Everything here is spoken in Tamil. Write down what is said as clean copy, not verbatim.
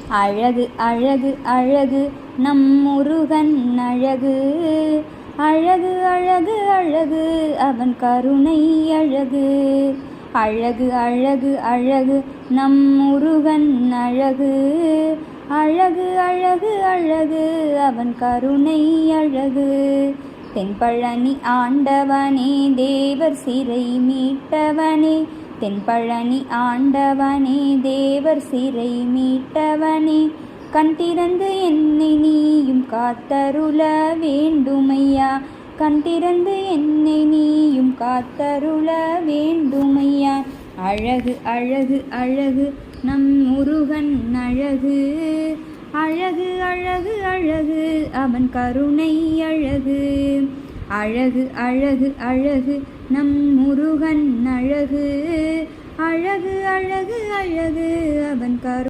அழகு அழகு அழகு நம் முருகன் அழகு. அழகு அழகு அழகு அவன் கருணை அழகு. அழகு அழகு அழகு நம் முருகன் அழகு. அழகு அழகு அழகு அவன் கருணை அழகு. தென்பழனி ஆண்டவனே தேவர் சிறை மீட்டவனே. தென்பழனி ஆண்டவனே தேவர் சிறை மீட்டவனே. கண் திறந்து என்னை நீயும் காத்தருள வேண்டுமையா. கண் திறந்து என்னை நீயும் காத்தருள வேண்டுமையா. அழகு அழகு அழகு நம் முருகன் அழகு. அழகு அழகு அழகு அவன் கருணை அழகு. அழகு அழகு அழகு நம் முருகன் அழகு. அழகு அழகு அழகு அவன் கருணை